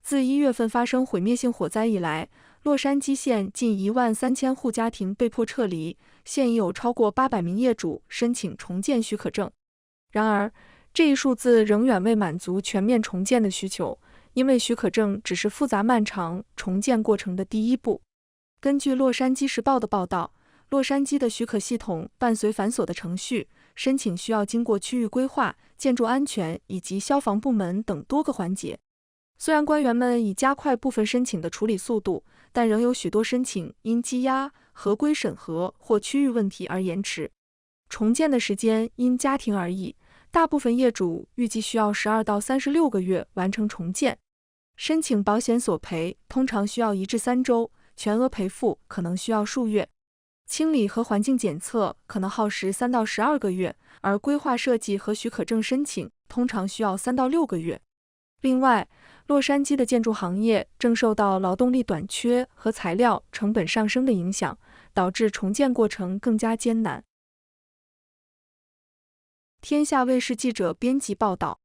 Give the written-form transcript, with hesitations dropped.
自1月份发生毁灭性火灾以来，洛杉矶县近13000户家庭被迫撤离，现已有超过800名业主申请重建许可证。然而，这一数字仍远未满足全面重建的需求，因为许可证只是复杂漫长重建过程的第一步。根据《洛杉矶时报》的报道，洛杉矶的许可系统伴随繁琐的程序，申请需要经过区域规划、建筑安全以及消防部门等多个环节。虽然官员们已加快部分申请的处理速度，但仍有许多申请因积压、合规审核或区域问题而延迟。重建的时间因家庭而异，大部分业主预计需要12到36个月完成重建。申请保险索赔通常需要1至3周，全额赔付可能需要数月。清理和环境检测可能耗时3到12个月，而规划设计和许可证申请通常需要3到6个月。另外，洛杉矶的建筑行业正受到劳动力短缺和材料成本上升的影响，导致重建过程更加艰难。天下卫视记者编辑报道。